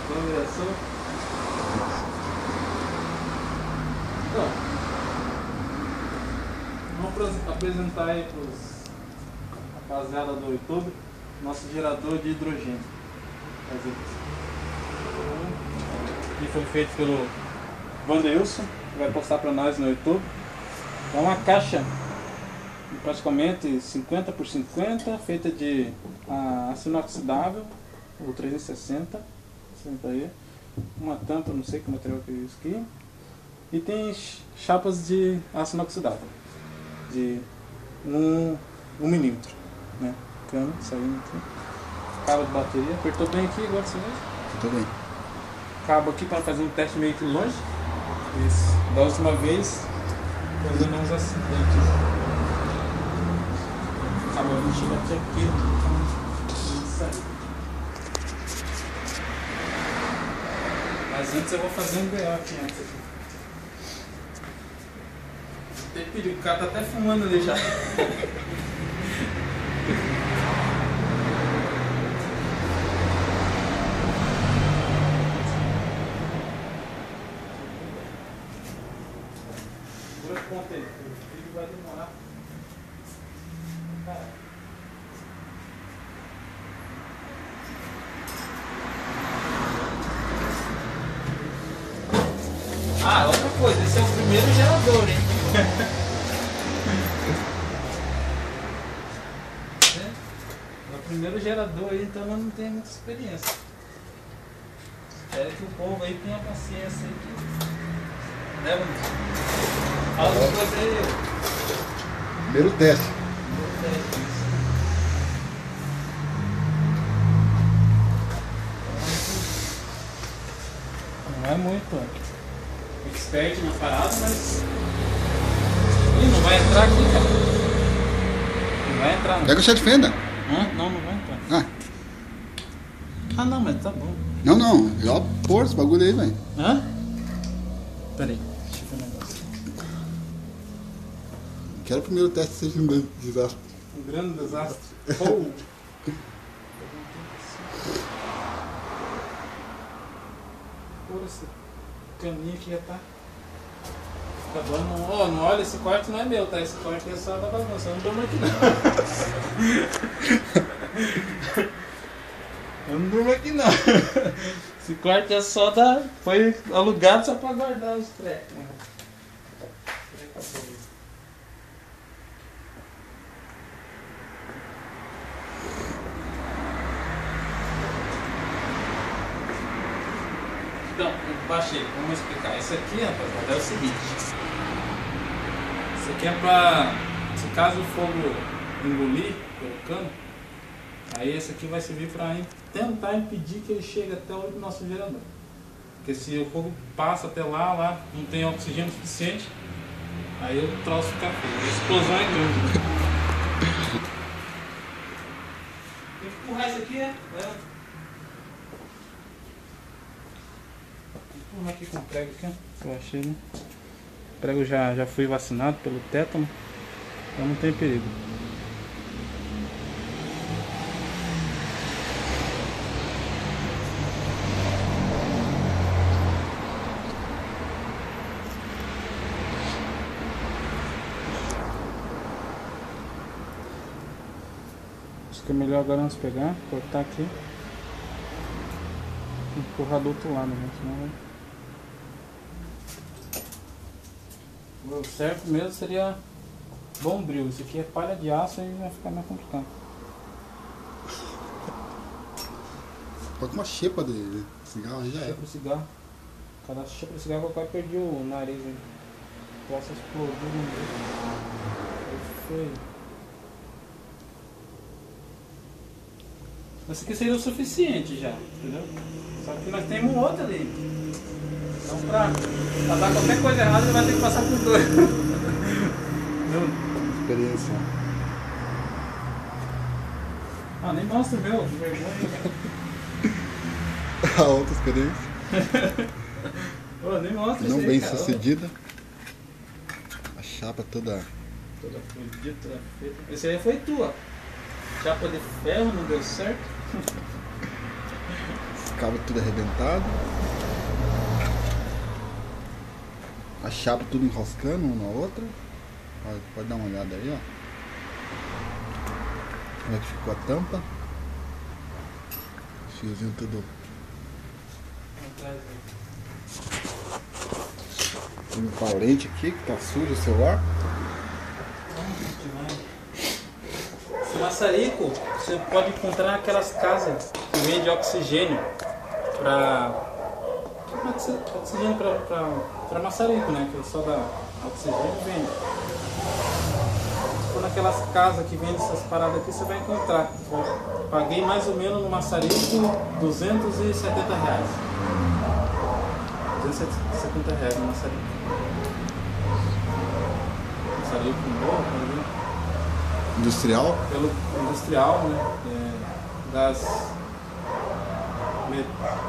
Começou. Então, vamos apresentar aí para os rapaziada do YouTube nosso gerador de hidrogênio. Que foi feito pelo Wanderson, que vai postar para nós no YouTube. É uma caixa praticamente 50 por 50, feita de aço inoxidável, o 360, aí. Uma tampa, não sei que material que é isso aqui. E tem chapas de aço inoxidável, de 1 milímetro, né? Cano saindo aqui. Cabo de bateria, apertou bem aqui, agora você vê? Apertou bem. Cabo aqui para fazer um teste meio que longe. Isso. Da última vez, fazendo uns acidentes. Cabo 20 aqui. Isso aí. Mas antes eu vou fazer um BO aqui antes. Tem perigo, o cara tá até fumando ali já. Segura a ponta aí, o vídeo vai demorar. Ah, outra coisa, esse é o primeiro gerador, hein? É o primeiro gerador aí, então eu não tenho muita experiência. Espero que o povo aí tenha paciência aí. Né, mano? Fala uma coisa aí. Primeiro teste. Não é muito expert na parada, mas... Ih, não vai entrar aqui, cara. Não vai entrar, não. Pega o chá de fenda. Hã? Não, não vai entrar. Ah, não, mas tá bom. Não. Já pôr esse bagulho aí, velho. Hã? Pera aí, deixa eu ver um negócio. Quero o primeiro teste seja um grande desastre. Um grande desastre. Oh. Pô, esse caninho aqui já tá acabando. Ó, não olha, esse quarto não é meu, tá? Esse quarto é só da bagunça. Eu não durmo aqui não. Eu não durmo aqui não. Esse quarto é só da... Foi alugado só pra guardar os trecos. Então, eu baixei, vamos explicar. Isso aqui, rapaziada, é o seguinte. Isso aqui é pra... Se caso o fogo engolir pelo cano, aí esse aqui vai servir para tentar impedir que ele chegue até o nosso gerador. Porque se o fogo passa até lá não tem oxigênio suficiente, aí o troço fica feio. A explosão é grande. Né? Tem que empurrar isso aqui, né? Vou empurrar aqui com o prego aqui, ó. Eu achei, né? O prego já fui vacinado pelo tétano, então não tem perigo. Acho que é melhor agora nós pegar, cortar aqui e empurrar do outro lado, né? Senão vai... O certo mesmo seria bombril. Isso aqui é palha de aço e vai ficar mais complicado. Pode uma xepa de cigarro já é. Xepa de cigarro. Cada xepa de cigarro eu quase perdi o nariz. Hein? Posso explodir no meio. Foi. Esse aqui seria o suficiente já, entendeu? Só que nós temos um outro ali. Então pra dar qualquer coisa errada ele vai ter que passar por dois. Experiência. Ah, nem mostra o meu, que vergonha. A outra experiência. Pô, nem mostra Não isso aí, bem cara. sucedida. A chapa toda. Toda fodida, toda feita. Esse aí foi tua. Chapa de ferro, não deu certo. cabos tudo arrebentado. A chapa tudo enroscando uma na outra. Pode dar uma olhada aí, ó. Como é que ficou a tampa. Fiozinho tudo. Limpar a lente aqui, que tá sujo o celular. Esse maçarico você pode encontrar naquelas casas que vendem oxigênio oxigênio para maçarico, né? Que só dá oxigênio e vende. Se for naquelas casas que vendem essas paradas aqui, você vai encontrar. Paguei mais ou menos no maçarico R$270. R$270 no maçarico. Maçarico bom, né? Industrial? Pelo industrial, né? Das metal.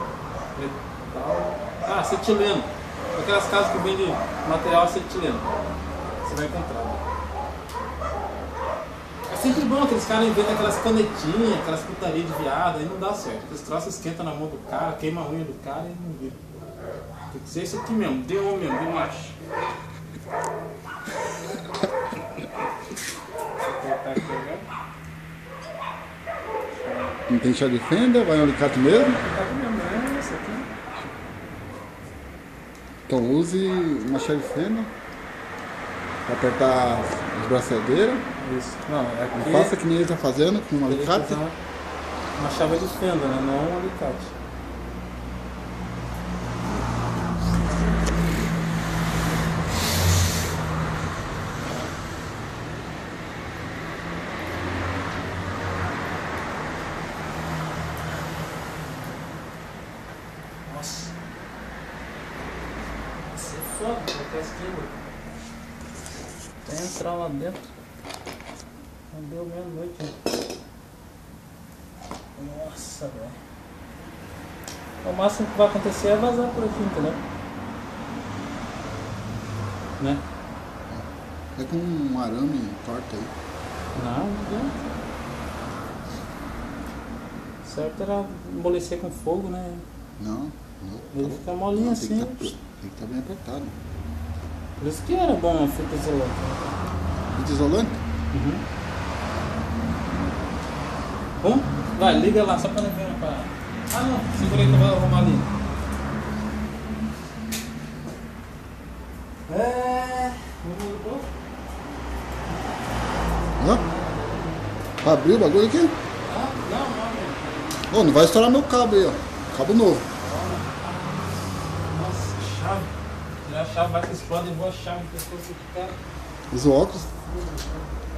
Acetileno. Aquelas casas que vendem material acetileno. Você vai encontrar. É sempre bom aqueles caras inventam aquelas canetinhas, aquelas putarias de viado, aí não dá certo. Aqueles troços esquentam na mão do cara, queima a unha do cara e não vira. Tem que ser isso aqui mesmo, deu homem mesmo, deu macho. Não tem chá de fenda, vai no alicate mesmo? Alicate mesmo, né? Esse aqui. Então use uma chave de fenda para apertar as braçadeiras. Isso. Não, aqui Não faça que nem ele está fazendo com um alicate. Uma chave de fenda, né? Não um alicate. Nossa. Isso é foda, até esquina. Até entrar lá dentro. Não deu meia-noite, né? Nossa, velho. O máximo que vai acontecer é vazar por aqui, entendeu? Né? É com um arame torto aí. Não deu. Certo era amolecer com fogo, né? Não. Ele fica molinho Não, assim. Tem que estar bem apertado. Por isso que era bom a fita isolante. Fita isolante? Bom, vai, liga lá, só pra não ver uma parada. Ah não, segura aí que eu vou arrumar ali. Pra abrir o bagulho aqui? Não. Não vai estourar meu cabo aí, ó. Cabo novo. Nossa, chave. Tirar a chave, vai que explode e voa a chave no pescoço do cara. Use o óculos.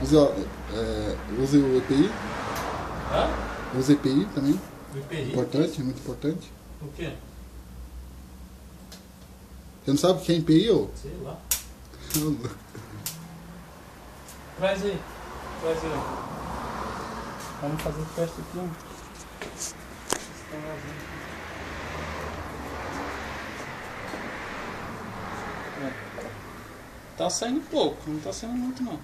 Use o EPI. Hã? Use EPI também. O EPI? Importante, muito importante. O quê? Você não sabe o que é EPI, ô? Sei lá. Traz aí. Vamos fazer o teste aqui. Tá saindo pouco, não tá saindo muito não.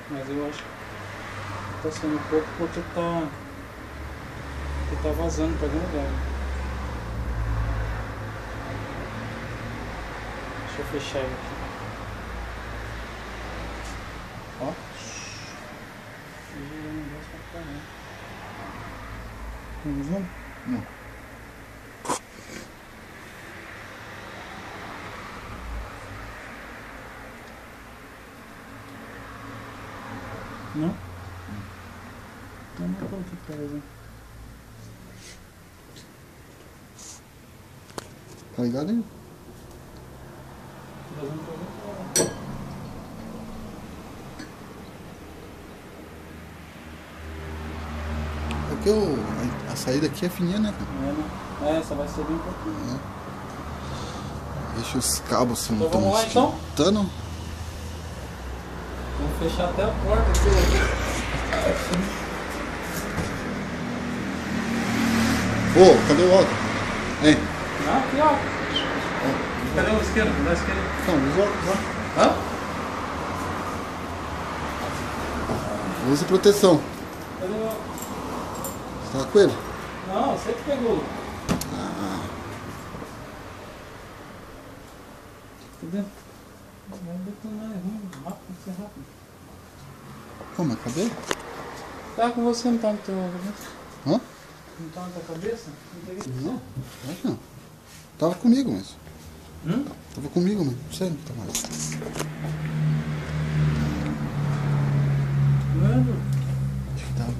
Mas eu acho que tá saindo pouco porque tá vazando pra algum lugar. Deixa eu fechar ele aqui. Ó. Vamos ver? Não. Não? Não tô aqui pra ver. Tá ligado aí? Porque a saída aqui é fininha, né, cara? Essa vai ser bem pouquinho. Deixa os cabos se Então vamos lá então? esquentando. Vamos fechar até a porta aqui. Cadê o óculos? Hein? Aqui, ó. Cadê o isqueiro? Cadê o isqueiro? Não, os óculos. Hã? Use proteção. Cadê? Tava com ele? Não, você que pegou. Ah, Tá vendo? Vai detonar, é ruim. Rápido, vai ser rápido. pô, mas cadê? Tá com você, não tá no teu cabeça? Hã? Não tá na tua cabeça? Não peguei. Não, acho que não. Tava comigo, mas. Hum? Tava comigo, mas não sei, não tá mais. Mano. Acho que tava.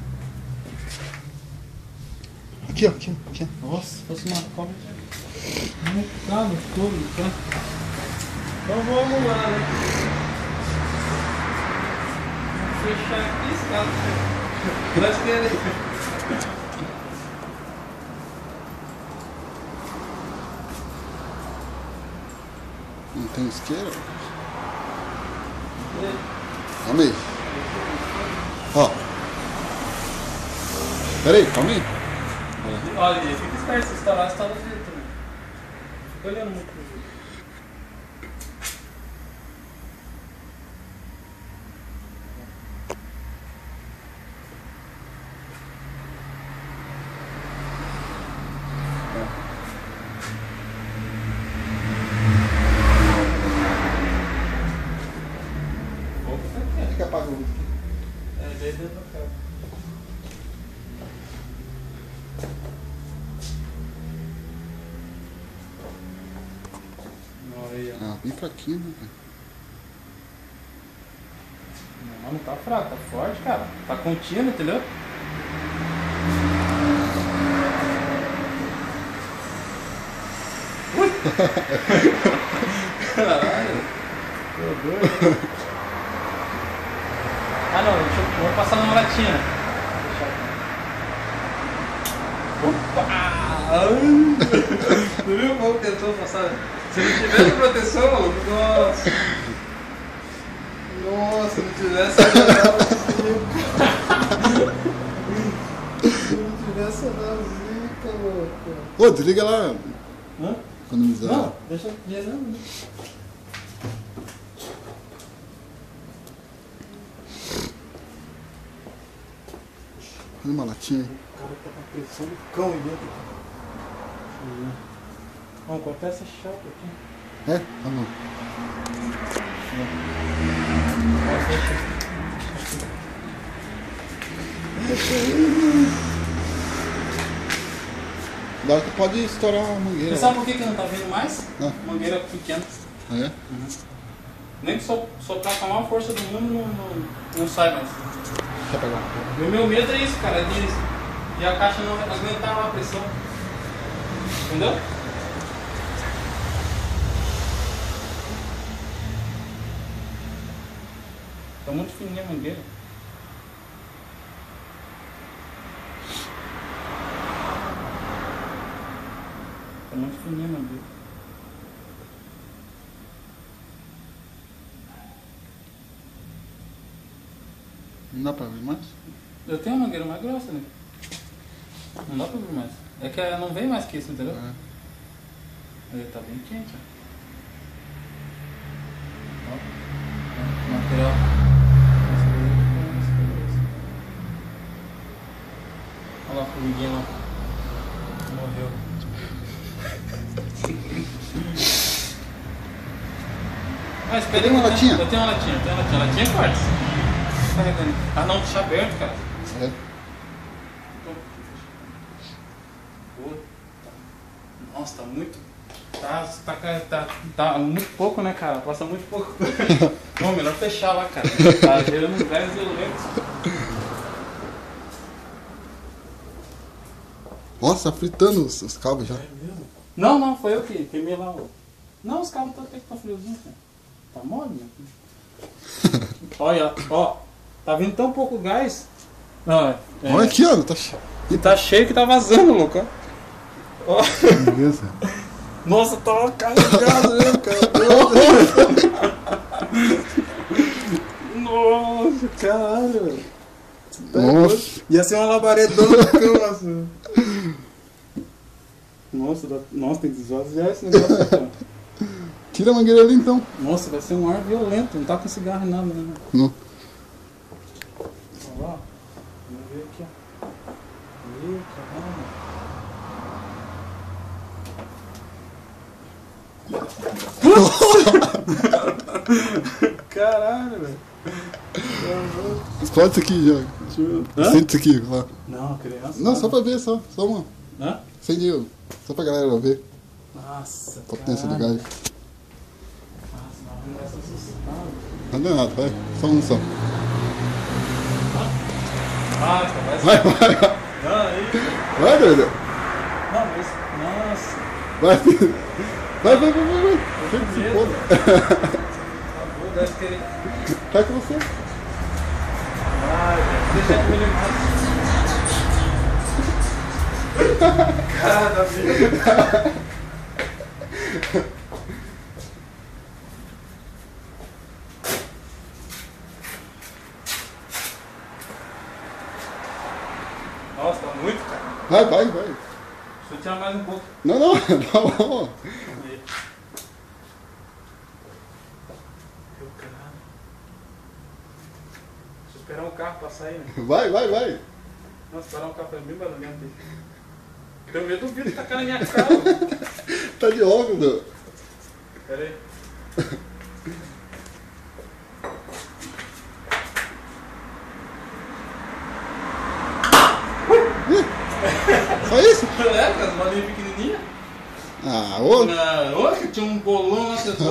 Aqui, ó, aqui, ó, aqui, ó. Nossa, se fosse uma cobra, já. Não tá no tudo, tá? Então vamos lá, né? Vamos fechar aqui esse carro. Nós queremos. Não tem isqueiro? Calma aí. Ó. Pera aí, calma aí. Olha, fica esperto, se estourar, estoura do jeito também. Fica olhando muito pro vídeo. Fica apagando. É, desde dentro do carro. Olha aí, ó. Ah, bem fraquinho, né, cara? Não tá fraco, tá forte, cara. Tá contínuo, entendeu? Ui! Caralho! Tô doido. Ah não, vamos passar numa latinha. Opa! Tu viu como tentou passar? Se não tivesse proteção, maluco, nossa! Nossa, se não tivesse se não tivesse a zica, louco. Ô, desliga lá. Hã? Economizar. Não, deixa gerando. Olha uma latinha aí. O cara tá com a pressão do cão aí dentro. Vamos cortar essa chapa aqui. É? Tá bom. Agora tu pode estourar a mangueira. Você sabe por que não tá vendo mais? Não. Mangueira pequena. Ah, é? Nem que soprar com a maior força do mundo não sai mais. Deixa eu pegar um pouco. E o meu medo é isso, cara, de a caixa não aguentar a pressão. Entendeu? Tá muito fininha a mangueira. Tá muito fininha a mangueira. Não dá pra ver mais? Eu tenho uma mangueira mais grossa, né? Não dá pra ver mais. É que não vem mais que isso, entendeu? É. Ele tá bem quente, ó. Ó, material. Olha lá a formiguinha lá. Morreu. Ah, espera aí, Tem uma né? latinha? Eu tenho uma latinha, A latinha é forte. Carregando. Ah não, deixa aberto, cara. É. Puta. Nossa, tá muito. Tá muito pouco, né, cara? Passa muito pouco. Bom, melhor fechar lá, cara. Tá gerando gás violentos. Nossa, tá fritando os cabos já. É mesmo? Não, foi eu que queimei lá. Não, os cabos até que tá friozinho, cara. Tá mole, né? Olha, ó. Tá vindo tão pouco gás. Não, Olha aqui, ó. Tá E tá cheio que tá vazando, louco. Ó. beleza. Nossa, tava carregado mesmo, cara. Nossa, caralho, velho. Nossa. Ia ser uma labaredona do cão, assim. Nossa, tem que esvaziar esse negócio aqui, ó. Tira a mangueira ali então. Nossa, vai ser um ar violento, não tá com cigarro e nada, né? Não. Olha lá, vamos ver aqui, ó. Ih, caramba. Caralho, velho. Explode isso aqui já. Sente isso aqui, lá. Não, criança. Não, só pra ver, só uma. Hã? Acende, só pra galera ver. Nossa, Potência do caralho. gás. Nossa, não vai se assustar. Não dá nada, vai. Só um só. Ah, cara, vai Vai, ser. vai, vai. Não, aí. Vai, doido. Não, mas. Nossa. Vai, filho. Vai. Vai, se foda. Acabou, deve querer. Vai com você. Ai, velho. Deixa eu me limpar. Cada vez. Nossa, tá muito, cara. Vai. Deixa eu tirar mais um pouco. Não, tá bom. Aí. Meu caralho. Deixa eu esperar um carro passar aí, né? Vai. Nossa, esperar um carro foi bem barulhento aí. Tenho medo do vidro tacar na minha cara. Tá de óculos, meu. Pera aí. Só isso? É, com as bolinhas pequenininhas. Ah, ô. Olha, tinha um bolão lá dentro.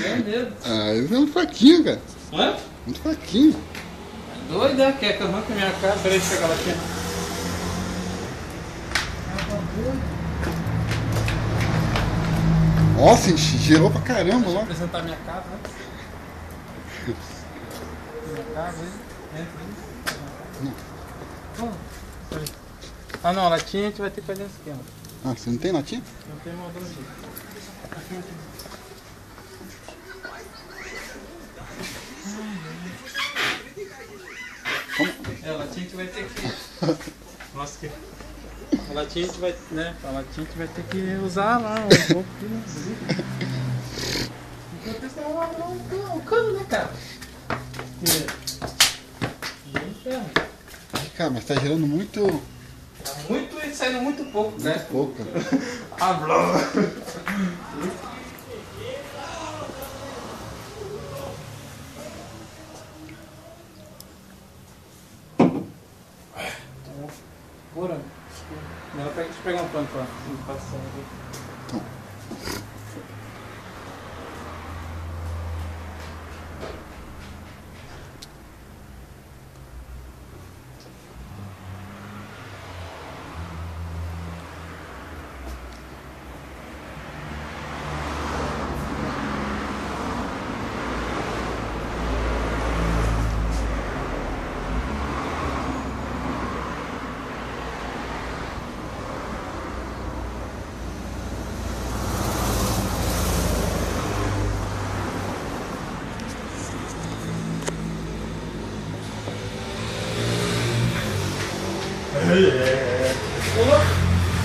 Tenho medo. Ah, isso é muito fraquinho, cara. Hã? Muito fraquinho. Doida, quer que arranque a minha cara? Peraí, deixa eu pegar ela aqui. Nossa, gerou pra caramba Deixa eu lá. apresentar minha casa, né? Minha casa aí. Entra aí. Peraí. Ah não, a latinha a gente vai ter que fazer esse esquema. Ah, você não tem latinha? Não tem moldura aqui. É, a latinha a gente vai ter que. Nossa, que. A latinha a gente vai. Né? A latinha a gente vai ter que usar lá um pouco aqui, né? Enquanto isso, vamos lavar o cano, né, cara? Cara, mas tá gerando muito Tá muito e saindo muito pouco, né? pouco. Ah, blá. Bora. Melhor deixa eu pegar um pano pra passar aqui.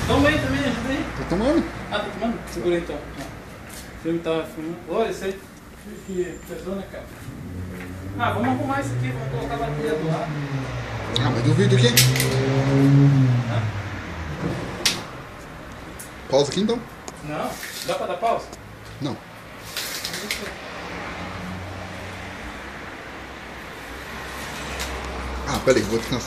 Toma aí também, ajuda aí. Tá tomando? Ah, tá tomando? Segura aí então. O filme tava filmando. Olha, isso aí. Que pesou, né, cara? Ah, vamos arrumar isso aqui, vamos colocar a bateria do lado. Ah, mas duvido aqui. Pausa aqui então? Não, dá pra dar pausa? Não. Ah, peraí, vou descansar.